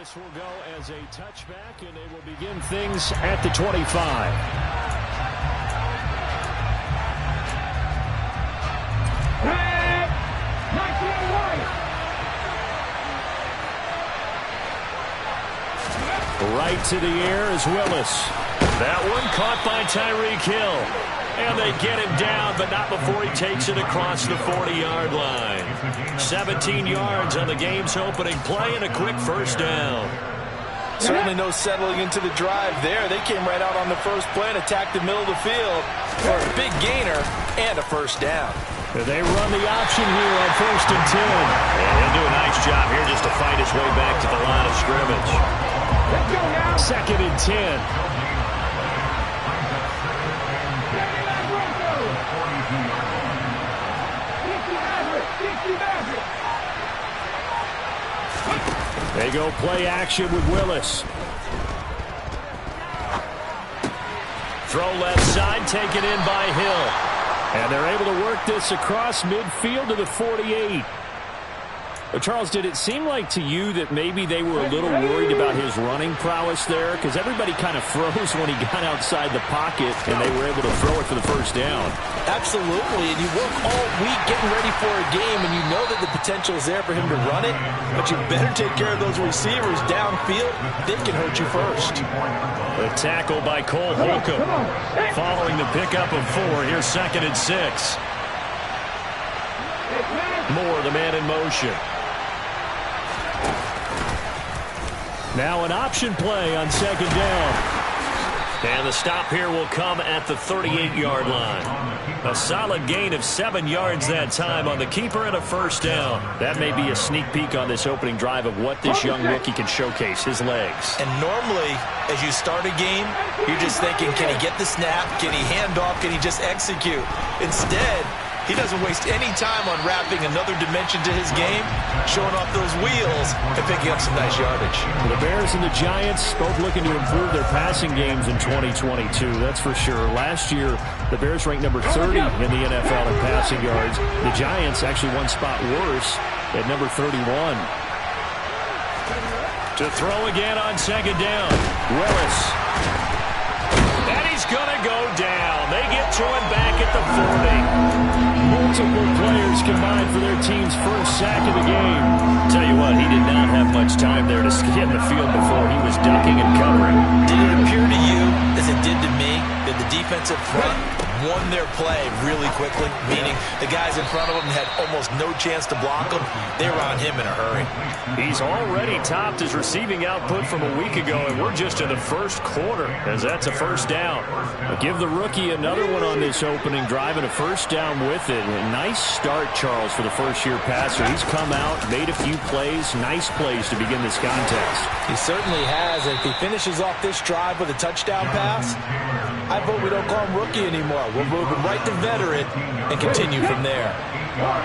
This will go as a touchback, and they will begin things at the 25. Right to the air is Willis. That one caught by Tyreek Hill. And they get him down, but not before he takes it across the 40-yard line. 17 yards on the game's opening play and a quick first down. Certainly no settling into the drive there. They came right out on the first play and attacked the middle of the field for a big gainer and a first down. They run the option here on 1st and 10. And he'll do a nice job here just to fight his way back to the line of scrimmage. Let's go now. 2nd and 10. They go play action with Willis. Throw left side, taken in by Hill. And they're able to work this across midfield to the 48. But Charles, did it seem like to you that maybe they were a little worried about his running prowess there? Because everybody kind of froze when he got outside the pocket, and they were able to throw it for the first down. Absolutely, and you work all week getting ready for a game, and you know that the potential is there for him to run it, but you better take care of those receivers downfield. They can hurt you first. The tackle by Cole Holcomb. Following the pickup of 4, here's 2nd and 6. Moore, the man in motion. Now an option play on 2nd down. And the stop here will come at the 38-yard line. A solid gain of 7 yards that time on the keeper and a first down. That may be a sneak peek on this opening drive of what this young rookie can showcase, his legs. And normally, as you start a game, you're just thinking, can he get the snap? Can he hand off? Can he just execute? Instead, he doesn't waste any time on wrapping another dimension to his game, showing off those wheels, and picking up some nice yardage. The Bears and the Giants both looking to improve their passing games in 2022, that's for sure. Last year, the Bears ranked number 30 in the NFL in passing yards. The Giants actually one spot worse at number 31. To throw again on 2nd down, Willis. And he's going to go down. They get to him back at the 40. Multiple players combined for their team's first sack of the game. Tell you what, he did not have much time there to skim the field before he was ducking and covering. Did it appear to you, as it did to me, that the defensive front won their play really quickly, meaning the guys in front of him had almost no chance to block him? They were on him in a hurry. He's already topped his receiving output from a week ago, and we're just in the first quarter, as that's a first down. But give the rookie another one on this opening drive and a first down with it. A nice start, Charles, for the first-year passer. He's come out, made a few plays, nice plays to begin this contest. He certainly has. And if he finishes off this drive with a touchdown pass, I vote we don't call him rookie anymore. We'll move him right to veteran and continue from there.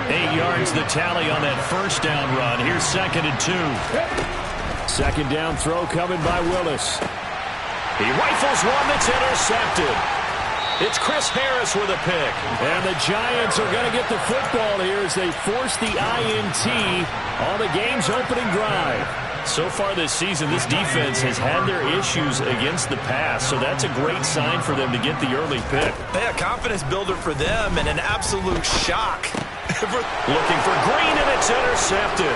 8 yards the tally on that first down run. Here's 2nd and 2. 2nd down throw coming by Willis. He rifles one that's intercepted. It's Chris Harris with a pick. And the Giants are going to get the football here as they force the INT on the game's opening drive. So far this season, this defense has had their issues against the pass, so that's a great sign for them to get the early pick. Yeah, confidence builder for them and an absolute shock. Looking for Green, and it's intercepted.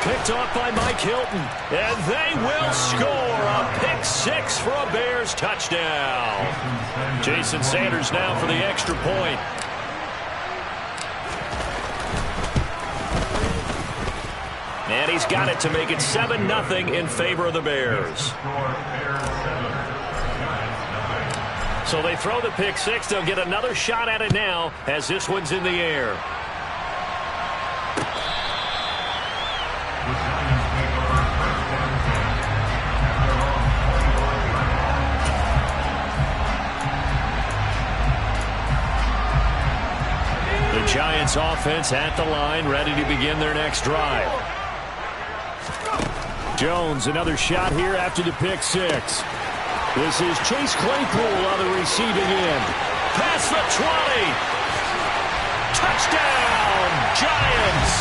Picked off by Mike Hilton, and they will score a pick 6 for a Bears touchdown. Jason Sanders now for the extra point. And he's got it to make it 7-0 in favor of the Bears. So they throw the pick 6. They'll get another shot at it now as this one's in the air. The Giants offense at the line, ready to begin their next drive. Jones, another shot here after the pick 6. This is Chase Claypool on the receiving end. Past the 20. Touchdown, Giants.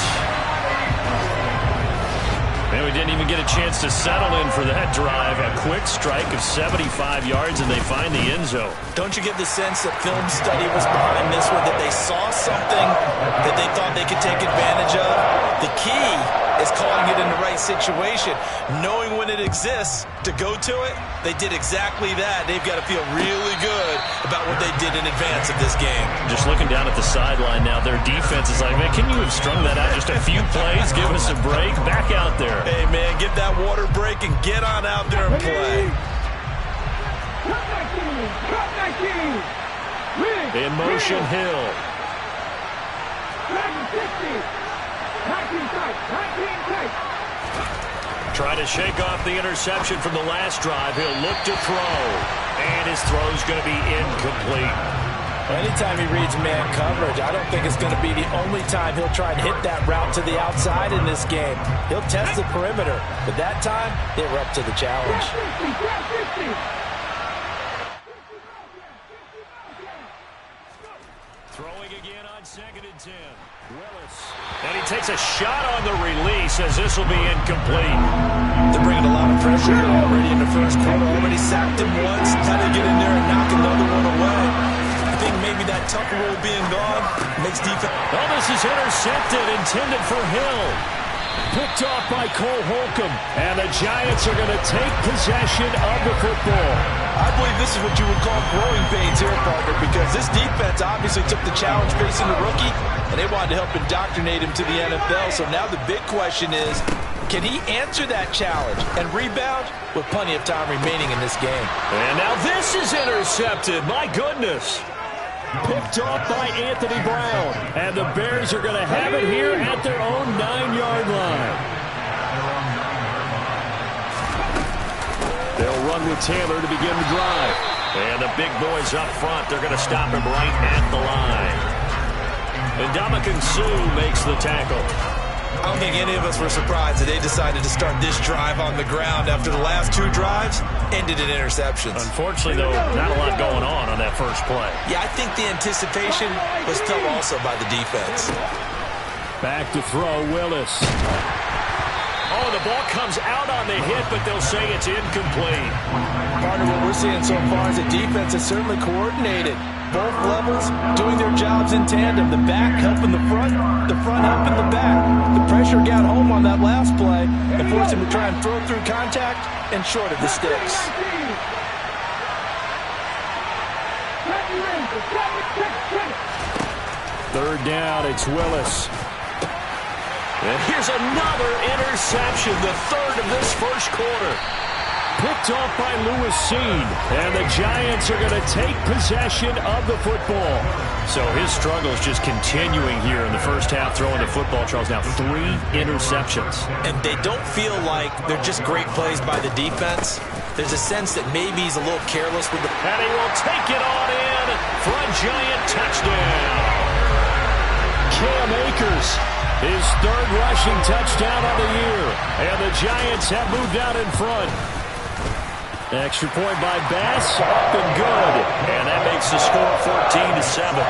And we didn't even get a chance to settle in for that drive. A quick strike of 75 yards, and they find the end zone. Don't you get the sense that film study was behind this one, that they saw something that they thought they could take advantage of? The key is calling it in the right situation, knowing when it exists to go to it. They did exactly that. They've got to feel really good about what they did in advance of this game. Just looking down at the sideline now, their defense is like, man, can you have strung that out just a few plays? Give us a break. Back out there. Hey, man, give that water break and get on out there and play. In motion, Hill. Try to shake off the interception from the last drive. He'll look to throw. And his throw's going to be incomplete. Anytime he reads man coverage, I don't think it's going to be the only time he'll try and hit that route to the outside in this game. He'll test the perimeter, but that time, they were up to the challenge. Throwing again on 2nd and 10. Willis. And he takes a shot on the release as this will be incomplete. They're bringing a lot of pressure already in the first quarter. Already sacked him once. How to get in there and knock another one away. I think maybe that tuck rule being gone makes defense. Oh, this is intercepted, intended for Hill. Picked off by Cole Holcomb. And the Giants are going to take possession of the football. I believe this is what you would call growing pains here, partner, because this defense obviously took the challenge facing the rookie, and they wanted to help indoctrinate him to the NFL. So now the big question is, can he answer that challenge and rebound with plenty of time remaining in this game? And now this is intercepted. My goodness. Picked off by Anthony Brown. And the Bears are going to have it here at their own 9-yard line. They'll run with Taylor to begin the drive. And the big boys up front, they're going to stop him right at the line. And Ndamukong Suh makes the tackle. I don't think any of us were surprised that they decided to start this drive on the ground after the last two drives ended in interceptions. Unfortunately, though, not a lot going on that first play. Yeah, I think the anticipation was felt also by the defense. Back to throw, Willis. Oh, the ball comes out on the hit, but they'll say it's incomplete. Partner, what we're seeing so far is the defense is certainly coordinated. Both levels doing their jobs in tandem. The back helping the front helping the back. The pressure got home on that last play and forced him to try and throw through contact and short of the sticks. Third down, it's Willis. And here's another interception, the third of this first quarter. Picked off by Lewis Seen. And the Giants are going to take possession of the football. So his struggles just continuing here in the first half, throwing the football. Charles, now 3 interceptions. And they don't feel like they're just great plays by the defense. There's a sense that maybe he's a little careless with the... And he will take it on in for a Giant touchdown. Cam Akers, his third rushing touchdown of the year. And the Giants have moved out in front. Extra point by Bass, up and good. And that makes the score 14-7.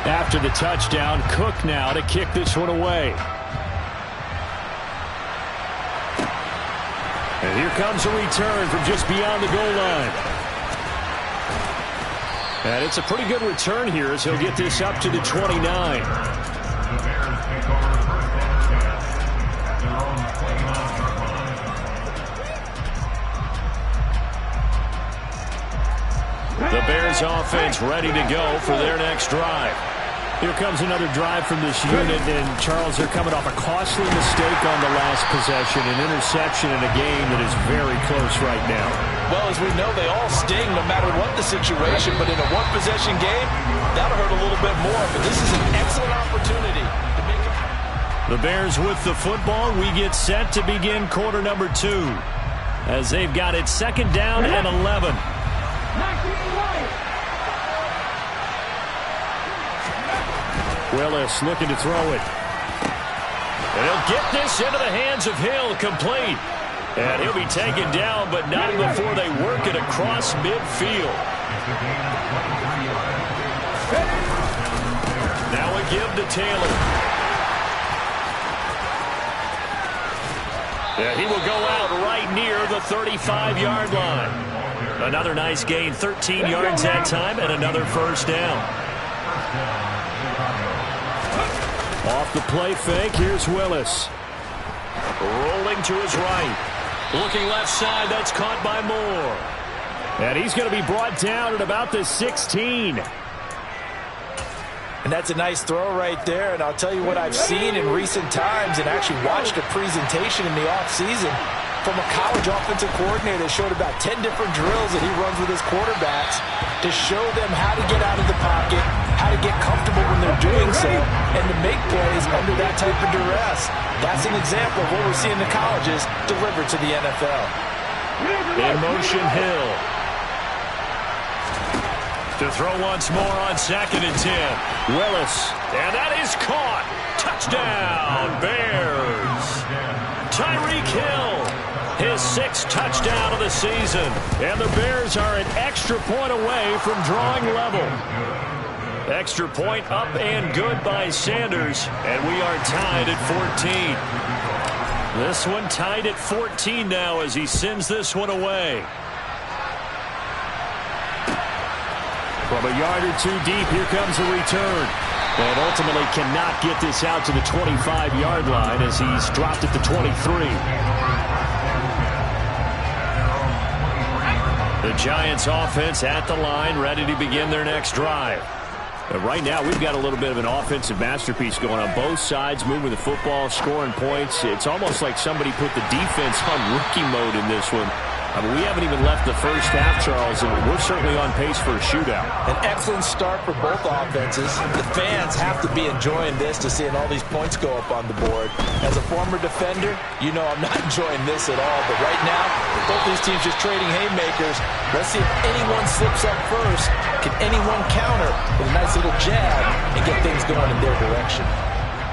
After the touchdown, Cook now to kick this one away. And here comes a return from just beyond the goal line. And it's a pretty good return here as he'll get this up to the 29. The Bears offense ready to go for their next drive. Here comes another drive from this unit, and Charles, they're coming off a costly mistake on the last possession, an interception in a game that is very close right now. Well, as we know, they all sting no matter what the situation, but in a one-possession game, that'll hurt a little bit more, but this is an excellent opportunity to make it. The Bears with the football. We get set to begin quarter number 2 as they've got it second down and 11. Willis looking to throw it. And he'll get this into the hands of Hill, complete. And he'll be taken down, but not before they work it across midfield. Now a give to Taylor. And he will go out right near the 35-yard line. Another nice gain, 13 yards that time, and another first down. Off the play fake, here's Willis. Rolling to his right. Looking left side, that's caught by Moore. And he's going to be brought down at about the 16. And that's a nice throw right there. And I'll tell you what I've seen in recent times and actually watched a presentation in the offseason from a college offensive coordinator that showed about 10 different drills that he runs with his quarterbacks to show them how to get out of the pocket, how to get comfortable when they're doing so, and to make plays under that type of duress. That's an example of what we're seeing in the colleges delivered to the NFL. In motion, Hill. To throw once more on 2nd and 10. Willis. And that is caught. Touchdown, Bears. Tyreek Hill. His 6th touchdown of the season. And the Bears are an extra point away from drawing level. Extra point up and good by Sanders. And we are tied at 14. This one tied at 14 now as he sends this one away. From a yard or two deep, here comes a return. And ultimately cannot get this out to the 25-yard line as he's dropped at the 23. The Giants offense at the line, ready to begin their next drive. But right now, we've got a little bit of an offensive masterpiece going on. Both sides moving the football, scoring points. It's almost like somebody put the defense on rookie mode in this one. I mean, we haven't even left the first half, Charles, and we're certainly on pace for a shootout. An excellent start for both offenses. The fans have to be enjoying this to seeing all these points go up on the board. As a former defender, you know I'm not enjoying this at all. But right now, both these teams just trading haymakers. Let's see if anyone slips up first. Can anyone counter with a nice little jab and get things going in their direction?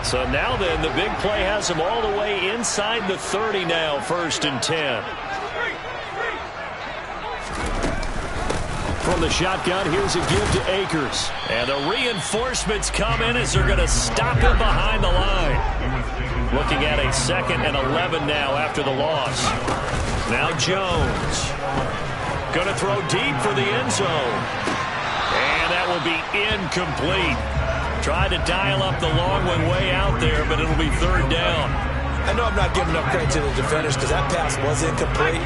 So now then, the big play has them all the way inside the 30 now, 1st and 10. From the shotgun, here's a give to Akers. And the reinforcements come in as they're going to stop him behind the line. Looking at a 2nd and 11 now after the loss. Now Jones. Going to throw deep for the end zone. And that will be incomplete. Tried to dial up the long one way out there, but it'll be 3rd down. I know I'm not giving enough credit to the defenders because that pass was incomplete.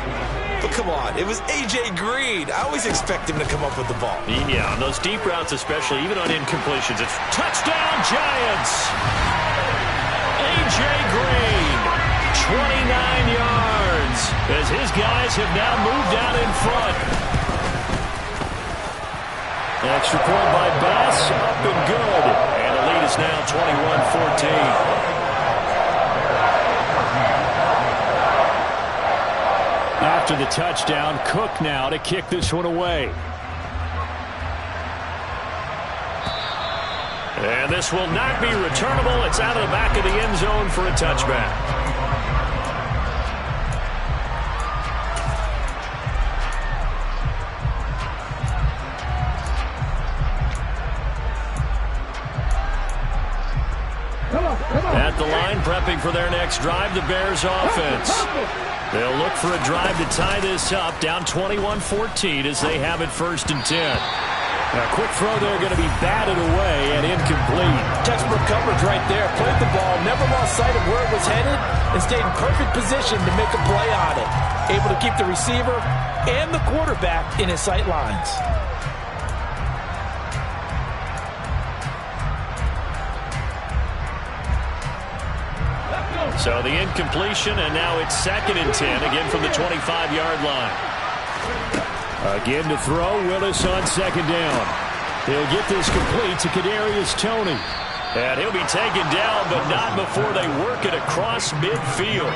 But come on, it was A.J. Green. I always expect him to come up with the ball. Yeah, on those deep routes especially, even on incompletions, it's touchdown Giants! A.J. Green, 29 yards, as his guys have now moved out in front. Extra point by Bass, up and good. And the lead is now 21-14. After the touchdown, Cook now to kick this one away. And this will not be returnable. It's out of the back of the end zone for a touchback. At the line, prepping for their next drive, the Bears offense. They'll look for a drive to tie this up, down 21-14 as they have it 1st and 10. A quick throw there, going to be batted away and incomplete. Textbook coverage right there. Played the ball, never lost sight of where it was headed, and stayed in perfect position to make a play on it. Able to keep the receiver and the quarterback in his sight lines. So the incompletion, and now it's 2nd and 10, again from the 25-yard line. Again to throw, Willis on 2nd down. He'll get this complete to Kadarius Toney. And he'll be taken down, but not before they work it across midfield.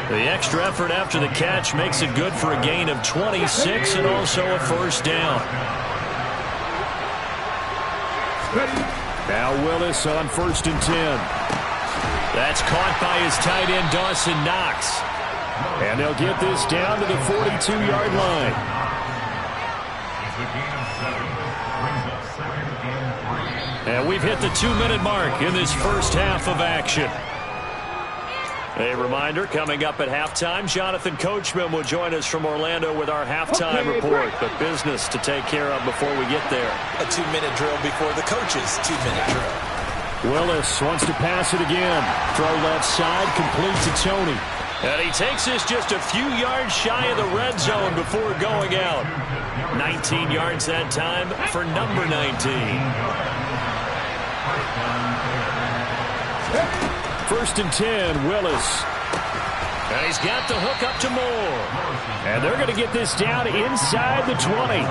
The extra effort after the catch makes it good for a gain of 26 and also a 1st down. Now Willis on 1st and 10. That's caught by his tight end, Dawson Knox. And they'll get this down to the 42-yard line. And we've hit the 2-minute mark in this first half of action. A reminder, coming up at halftime, Jonathan Coachman will join us from Orlando with our halftime report. But business to take care of before we get there. A 2-minute drill before the coach's 2-minute drill. Willis wants to pass it again. Throw left side, complete to Tony. And he takes this just a few yards shy of the red zone before going out. 19 yards that time for number 19. First and 10, Willis. And he's got the hook up to Moore. And they're going to get this down inside the 20.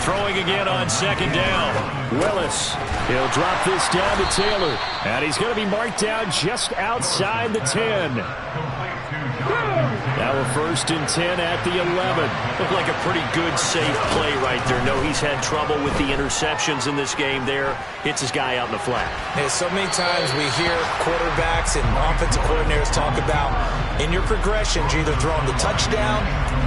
Throwing again on second down. Willis. He'll drop this down to Taylor. And he's going to be marked down just outside the 10. Now a first and 10 at the 11. Looked like a pretty good, safe play right there. No, he's had trouble with the interceptions in this game there. Hits his guy out in the flat. Hey, so many times we hear quarterbacks and offensive coordinators talk about in your progressions, you're either throwing the touchdown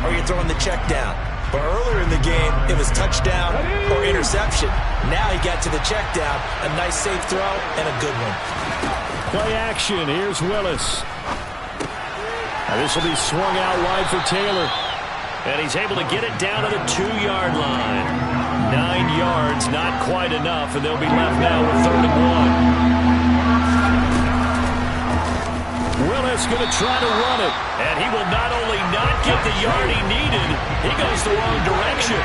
or you're throwing the check down. But earlier in the game, it was touchdown or interception. Now he got to the check down. A nice safe throw and a good one. Play action. Here's Willis. Now this will be swung out wide for Taylor. And he's able to get it down to the 2-yard line. 9 yards, not quite enough, and they'll be left now with 3rd and 1. Willis going to try to run it. And he will not only not get the yard he needed, he goes the wrong direction.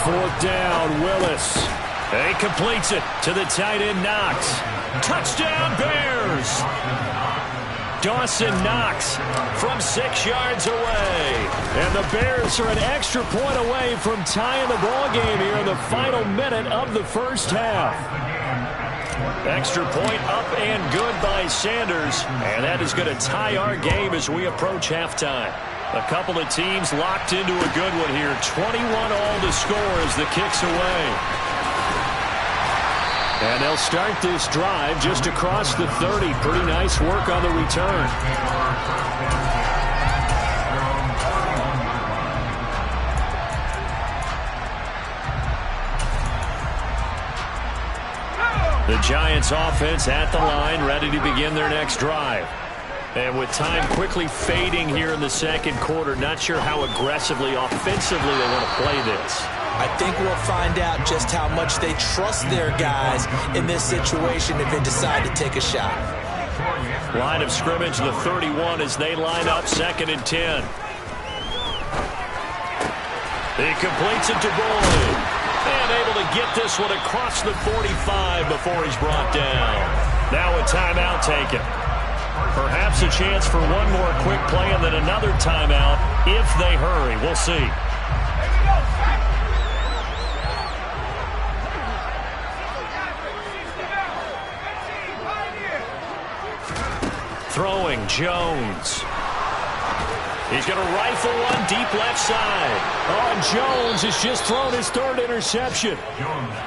4th down, Willis. He completes it to the tight end, Knox. Touchdown, Bears! Dawson Knox from 6 yards away. And the Bears are an extra point away from tying the ball game here in the final minute of the first half. Extra point up and good by Sanders. And that is going to tie our game as we approach halftime. A couple of teams locked into a good one here. 21 all to score as the kick's away. And they'll start this drive just across the 30. Pretty nice work on the return. The Giants offense at the line, ready to begin their next drive. And with time quickly fading here in the second quarter, not sure how aggressively, offensively they want to play this. I think we'll find out just how much they trust their guys in this situation if they decide to take a shot. Line of scrimmage, the 31 as they line up 2nd and 10. He completes it to Boyd. And able to get this one across the 45 before he's brought down. Now a timeout taken. Perhaps a chance for one more quick play and then another timeout if they hurry. We'll see. Throwing, Jones. He's going to rifle one deep left side. Oh, and Jones has just thrown his 3rd interception.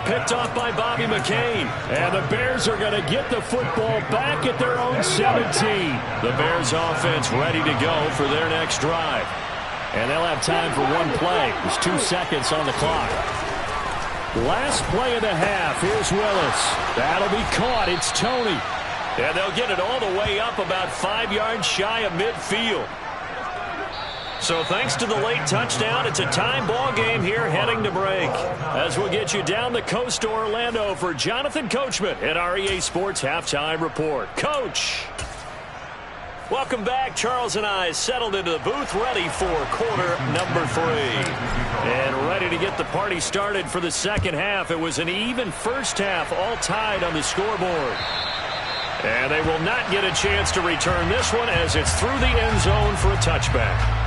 Picked off by Bobby McCain. And the Bears are going to get the football back at their own 17. The Bears offense ready to go for their next drive. And they'll have time for one play. There's 2 seconds on the clock. Last play of the half. Here's Willis. That'll be caught. It's Tony. And they'll get it all the way up about 5 yards shy of midfield. So thanks to the late touchdown, it's a time ball game here heading to break. As we'll get you down the coast to Orlando for Jonathan Coachman at our EA Sports Halftime Report. Coach! Welcome back. Charles and I settled into the booth, ready for quarter number 3. And ready to get the party started for the second half. It was an even first half, all tied on the scoreboard. And they will not get a chance to return this one as it's through the end zone for a touchback.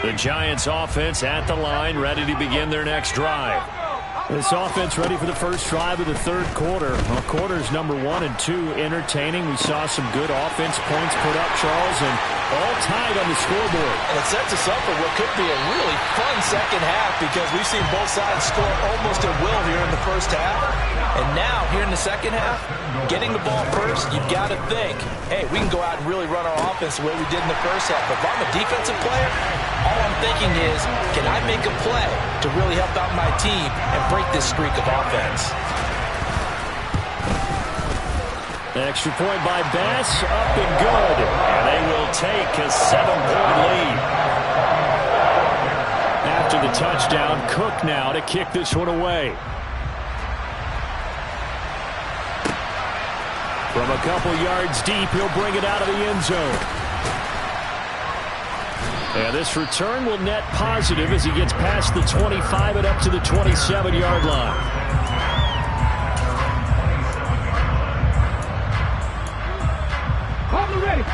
The Giants offense at the line, ready to begin their next drive. This offense ready for the first drive of the third quarter. Well, quarters number 1 and 2 entertaining. We saw some good offense points put up, Charles, and all tied on the scoreboard. And it sets us up for what could be a really fun second half because we've seen both sides score almost at will here in the first half. And now, here in the second half, getting the ball first, you've got to think, hey, we can go out and really run our offense the way we did in the first half. But if I'm a defensive player, all I'm thinking is, can I make a play to really help out my team and break this streak of offense? The extra point by Bass, up and good. And they will take a 7-point lead. After the touchdown, Cook now to kick this one away. From a couple yards deep, he'll bring it out of the end zone. And this return will net positive as he gets past the 25 and up to the 27-yard line.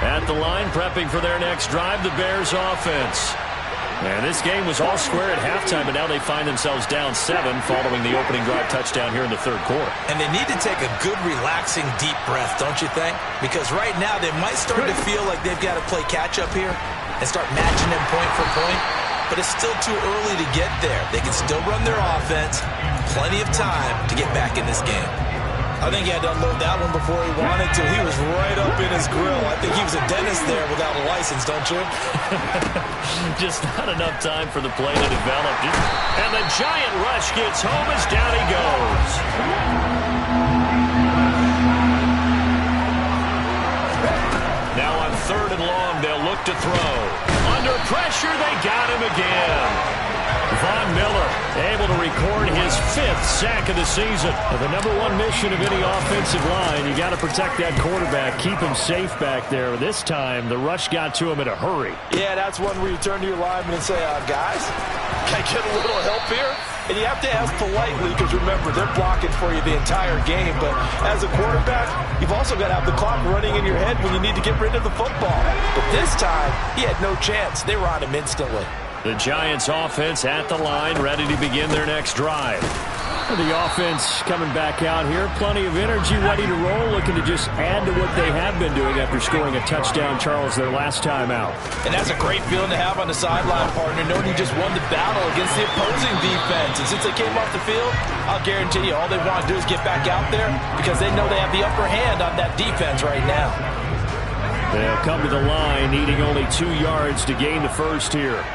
At the line, prepping for their next drive, the Bears offense. And this game was all square at halftime, but now they find themselves down 7 following the opening drive touchdown here in the third quarter. And they need to take a good, relaxing, deep breath, don't you think? Because right now they might start to feel like they've got to play catch-up here and start matching them point for point. But it's still too early to get there. They can still run their offense. Plenty of time to get back in this game. I think he had to unload that one before he wanted to. He was right up in his grill. I think he was a dentist there without a license, don't you? Just not enough time for the play to develop. And the giant rush gets home as down he goes. Now on 3rd and long, they'll look to throw. Under pressure, they got him again. Von Miller able to record his 5th sack of the season. The number 1 mission of any offensive line, you got to protect that quarterback, keep him safe back there. This time, the rush got to him in a hurry. Yeah, that's one where you turn to your lineman and say, guys, can I get a little help here? And you have to ask politely because, remember, they're blocking for you the entire game. But as a quarterback, you've also got to have the clock running in your head when you need to get rid of the football. But this time, he had no chance. They were on him instantly. The Giants offense at the line, ready to begin their next drive. The offense coming back out here, plenty of energy, ready to roll, looking to just add to what they have been doing after scoring a touchdown, Charles, their last time out. And that's a great feeling to have on the sideline, partner, knowing you just won the battle against the opposing defense. And since they came off the field, I'll guarantee you all they want to do is get back out there because they know they have the upper hand on that defense right now. They'll come to the line, needing only 2 yards to gain the first here.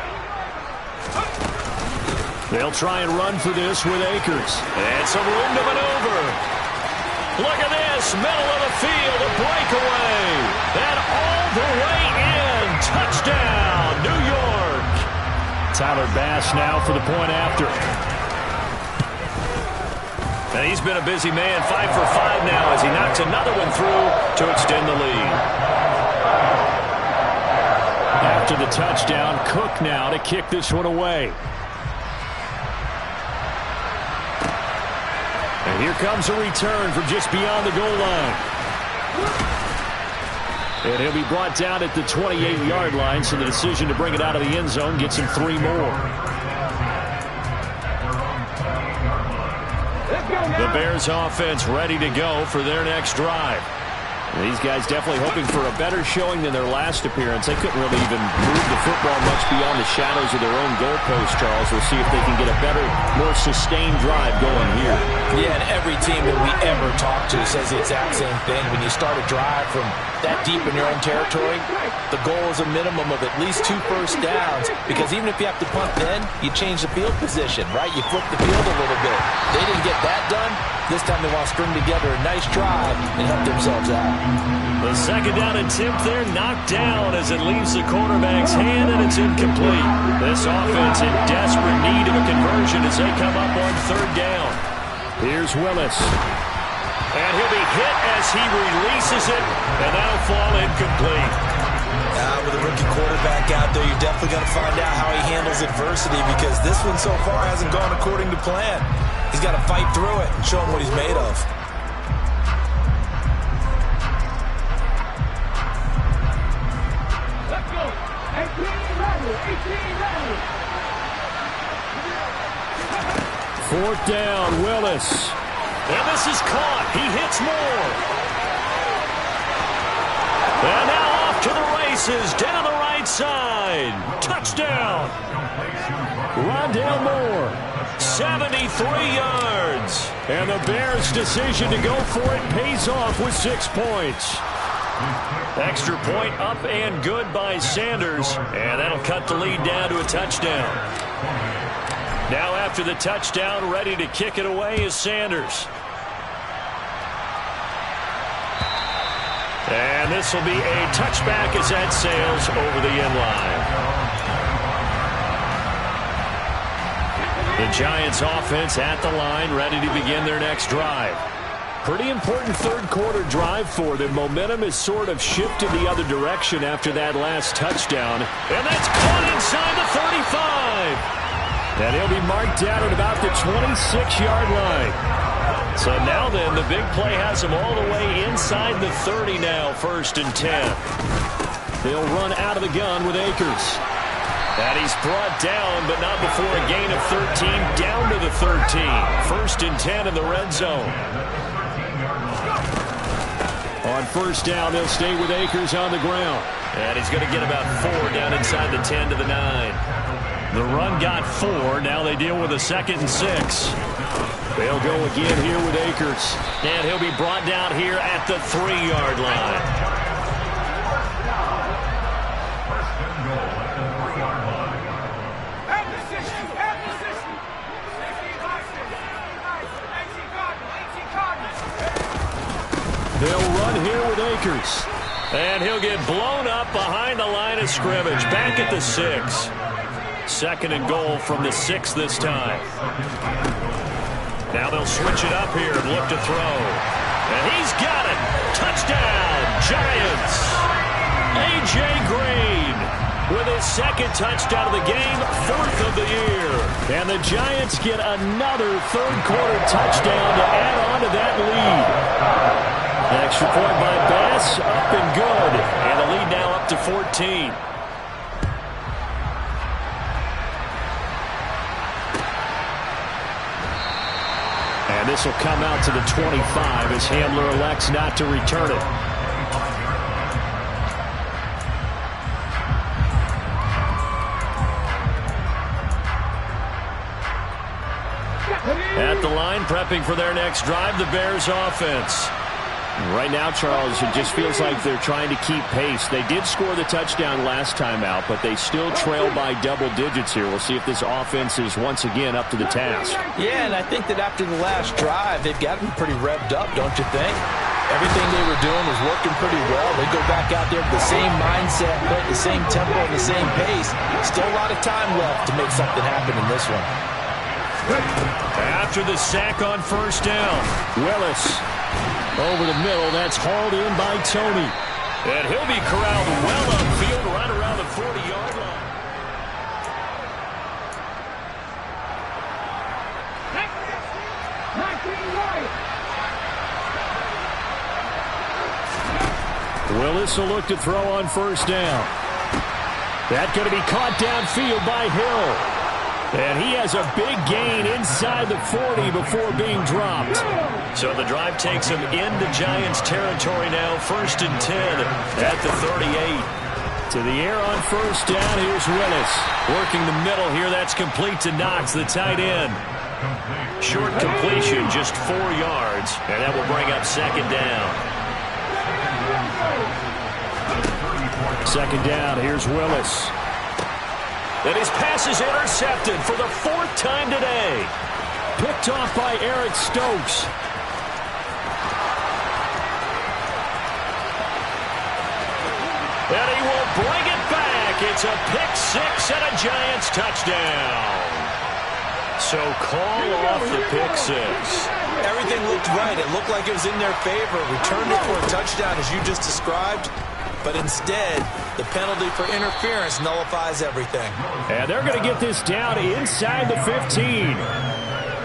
They'll try and run for this with Akers. And some room to maneuver. Look at this. Middle of the field. A breakaway. And all the way in. Touchdown, New York. Tyler Bass now for the point after. And he's been a busy man. 5 for 5 now as he knocks another one through to extend the lead. After the touchdown, Cook now to kick this one away. And here comes a return from just beyond the goal line. And he'll be brought down at the 28-yard line, so the decision to bring it out of the end zone gets him 3 more. The Bears offense ready to go for their next drive. These guys definitely hoping for a better showing than their last appearance. They couldn't really even move the football much beyond the shadows of their own goalpost, Charles. We'll see if they can get a better, more sustained drive going here. Yeah, and every team that we ever talk to says the exact same thing. When you start a drive from that deep in your own territory, the goal is a minimum of at least 2 first downs, because even if you have to punt then, you change the field position, right? You flip the field a little bit. They didn't get that done. This time they want to string together a nice drive and help themselves out. The second down attempt there knocked down as it leaves the quarterback's hand, and it's incomplete. This offense in desperate need of a conversion as they come up on 3rd down. Here's Willis. And he'll be hit as he releases it, and that'll fall incomplete. With a rookie quarterback out there, you're definitely going to find out how he handles adversity, because this one so far hasn't gone according to plan. He's got to fight through it and show him what he's made of. Let's go. 18 ready. 18 ready. 4th down, Willis. And this is caught. He hits more. And now off to the races, down the right side. Touchdown. Rondale Moore, 73 yards. And the Bears' decision to go for it pays off with 6 points. Extra point up and good by Sanders. And that'll cut the lead down to a touchdown. Now after the touchdown, ready to kick it away is Sanders. And this will be a touchback as that sails over the end line. The Giants offense at the line, ready to begin their next drive. Pretty important third-quarter drive for them. Momentum has sort of shifted the other direction after that last touchdown. And that's caught inside the 35. And he'll be marked down at about the 26-yard line. So now then, the big play has him all the way inside the 30 now, 1st and 10. They'll run out of the gun with Akers. And he's brought down, but not before a gain of 13, down to the 13. 1st and 10 in the red zone. On 1st down, they'll stay with Akers on the ground. And he's going to get about 4 down inside the 10 to the 9. The run got 4. Now they deal with a 2nd and 6. They'll go again here with Akers. And he'll be brought down here at the 3-yard line. They'll run here with Akers. And he'll get blown up behind the line of scrimmage. Back at the 6. 2nd and goal from the 6 this time. Now they'll switch it up here and look to throw. And he's got it. Touchdown, Giants. A.J. Green with his 2nd touchdown of the game, 4th of the year. And the Giants get another third-quarter touchdown to add on to that lead. Extra point by Bass, up and good. And the lead now up to 14. And this will come out to the 25 as Handler elects not to return it. At the line, prepping for their next drive, the Bears offense. Right now, Charles, it just feels like they're trying to keep pace. They did score the touchdown last time out, but they still trail by double digits here. We'll see if this offense is once again up to the task. Yeah, and I think that after the last drive, they've got to be pretty revved up, don't you think? Everything they were doing was working pretty well. They go back out there with the same mindset, the same tempo, and the same pace. Still a lot of time left to make something happen in this one. After the sack on 1st down, Willis over the middle. That's hauled in by Tony. And he'll be corralled well upfield right around the 40-yard line. Willis will look to throw on 1st down. That's going to be caught downfield by Hill. And he has a big gain inside the 40 before being dropped. So the drive takes him into Giants territory now. 1st and 10 at the 38. To the air on 1st down. Here's Willis. Working the middle here. That's complete to Knox, the tight end. Short completion, just 4 yards. And that will bring up 2nd down. 2nd down. Here's Willis. And his pass is intercepted for the 4th time today. Picked off by Eric Stokes. And he will bring it back. It's a pick 6 and a Giants touchdown. So call off the pick 6. Everything looked right. It looked like it was in their favor. Returned it for a touchdown as you just described. But instead, the penalty for interference nullifies everything. And they're going to get this down inside the 15.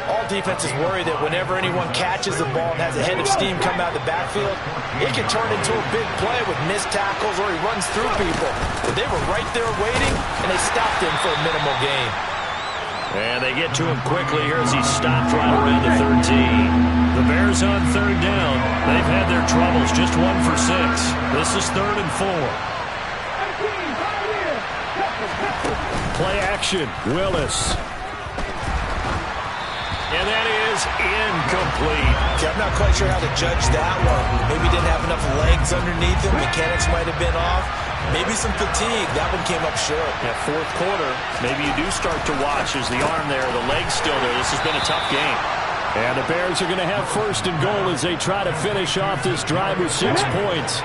All defenses worry that whenever anyone catches the ball and has a head of steam come out of the backfield, it can turn into a big play with missed tackles or he runs through people. But they were right there waiting, and they stopped him for a minimal gain. And they get to him quickly here as he stopped right around the 13. The Bears on third down. They've had their troubles, just 1 for 6. This is 3rd and 4. Play action, Willis. And that is incomplete. Okay, I'm not quite sure how to judge that one. Maybe he didn't have enough legs underneath him. Mechanics might have been off. Maybe some fatigue. That one came up short. Yeah, 4th quarter, maybe you do start to watch as the arm there, the leg's still there. This has been a tough game. And the Bears are going to have 1st and goal as they try to finish off this drive with 6 points.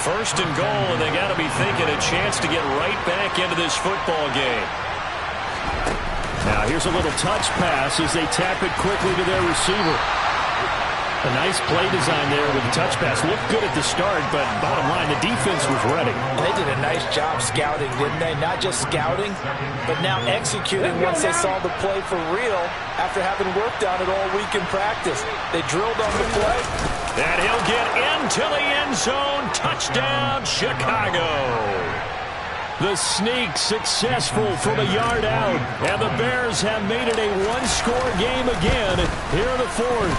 1st and goal, and they got to be thinking a chance to get right back into this football game. Now here's a little touch pass as they tap it quickly to their receiver. A nice play design there with the touch pass. Looked good at the start, but bottom line, the defense was ready. They did a nice job scouting, didn't they? Not just scouting, but now executing once they saw the play for real after having worked on it all week in practice. They drilled on the play. And he'll get into the end zone. Touchdown, Chicago. The sneak successful from a yard out. And the Bears have made it a one-score game again here in the 4th.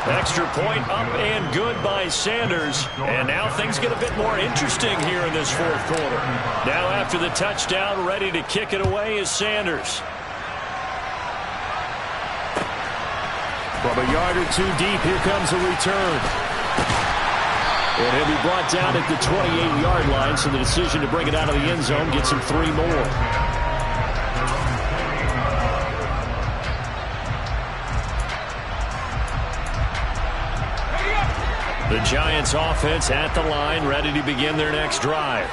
Extra point up and good by Sanders. And now things get a bit more interesting here in this 4th quarter. Now after the touchdown, ready to kick it away is Sanders. From a yard or two deep, here comes a return. And he'll be brought down at the 28-yard line, so the decision to bring it out of the end zone gets him 3 more. The Giants offense at the line, ready to begin their next drive.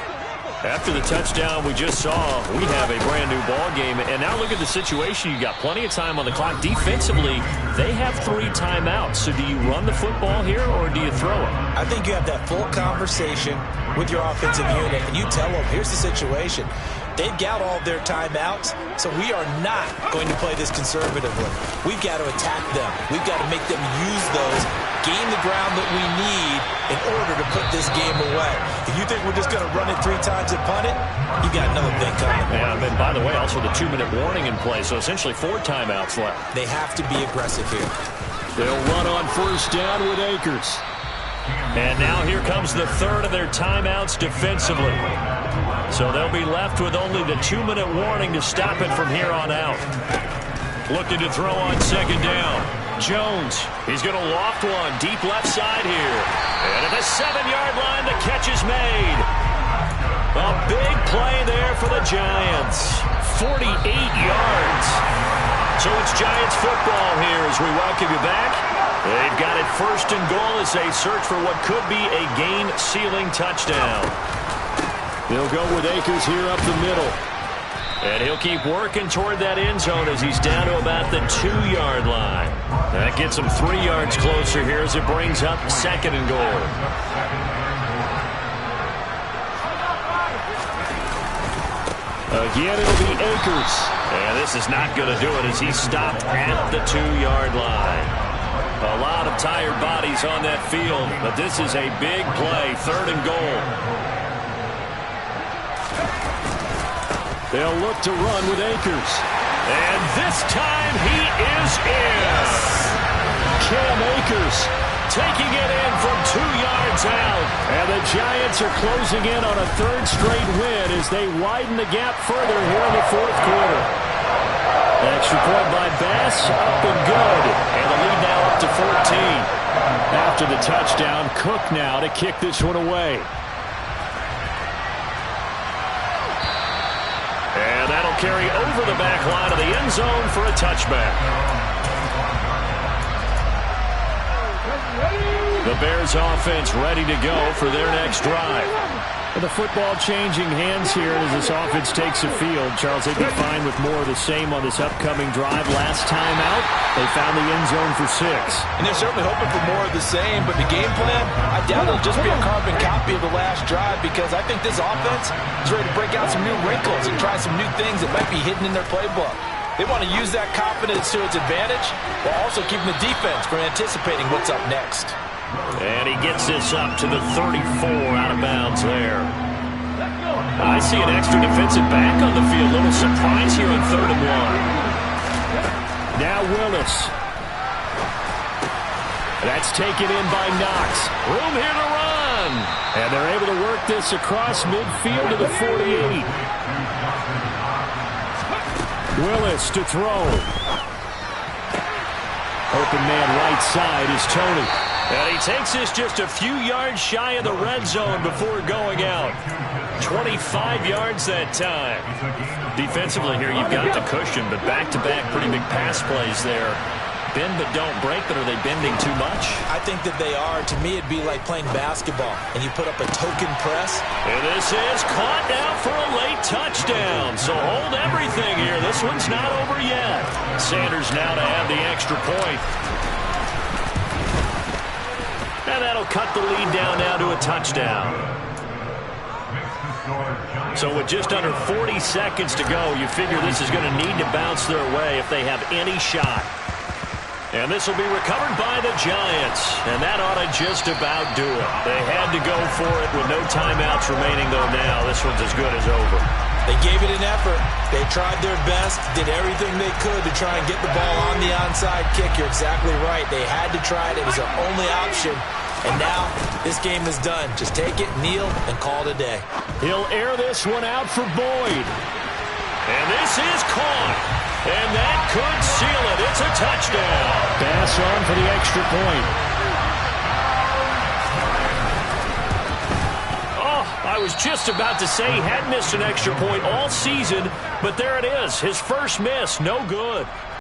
After the touchdown we just saw, we have a brand new ball game. And now look at the situation. You got plenty of time on the clock. Defensively, they have 3 timeouts. So do you run the football here or do you throw it? I think you have that full conversation with your offensive unit, and you tell them, here's the situation. They've got all their timeouts, so we are not going to play this conservatively. We've got to attack them. We've got to make them use those, gain the ground that we need in order to put this game away. If you think we're just going to run it 3 times and punt it, you got another thing coming. Yeah, and by the way, also the 2-minute warning in play, so essentially 4 timeouts left. They have to be aggressive here. They'll run on 1st down with Akers. And now here comes the 3rd of their timeouts defensively. So they'll be left with only the 2-minute warning to stop it from here on out. Looking to throw on 2nd down. Jones, he's going to loft one deep left side here. And at the 7-yard line, the catch is made. A big play there for the Giants. 48 yards. So it's Giants football here as we welcome you back. They've got it 1st and goal as they search for what could be a game-sealing touchdown. They'll go with Akers here up the middle. And he'll keep working toward that end zone as he's down to about the 2-yard line. That gets him 3 yards closer here as it brings up 2nd and goal. Again, it'll be Akers. And this is not going to do it as he's stopped at the 2-yard line. A lot of tired bodies on that field, but this is a big play, 3rd and goal. They'll look to run with Akers. And this time he is in. Cam Akers taking it in from 2 yards out. And the Giants are closing in on a 3rd straight win as they widen the gap further here in the 4th quarter. Extra point by Bass, up and good. And the lead now up to 14. After the touchdown, Cook now to kick this one away. And that'll carry over the back line of the end zone for a touchback. The Bears offense ready to go for their next drive. And the football changing hands here as this offense takes the field. Charles, they'd be fine with more of the same on this upcoming drive. Last time out, they found the end zone for 6. And they're certainly hoping for more of the same, but the game plan, I doubt it'll just be a carbon copy of the last drive because I think this offense is ready to break out some new wrinkles and try some new things that might be hidden in their playbook. They want to use that confidence to its advantage while also keeping the defense from anticipating what's up next. And he gets this up to the 34 out of bounds there. I see an extra defensive back on the field. Little surprise here on 3rd and 1. Now Willis. That's taken in by Knox. Room here to run. And they're able to work this across midfield to the 48. Willis to throw. Open man right side is Tony. And he takes this just a few yards shy of the red zone before going out. 25 yards that time. Defensively here, you've got the cushion, but back-to-back pretty big pass plays there. Bend but don't break, but are they bending too much? I think that they are. To me, it'd be like playing basketball, and you put up a token press. And this is caught now for a late touchdown. So hold everything here. This one's not over yet. Sanders now to have the extra point. And that'll cut the lead down now to a touchdown. So with just under 40 seconds to go, you figure this is going to need to bounce their way if they have any shot. And this will be recovered by the Giants. And that ought to just about do it. They had to go for it with no timeouts remaining, though now. This one's as good as over. They gave it an effort. They tried their best, did everything they could to try and get the ball on the onside kick. You're exactly right. They had to try it. It was their only option. And now this game is done. Just take it, kneel, and call it a day. He'll air this one out for Boyd. And this is caught. And that could seal it. It's a touchdown. Pass on for the extra point. Oh, I was just about to say he had missed an extra point all season, but there it is. His first miss, no good.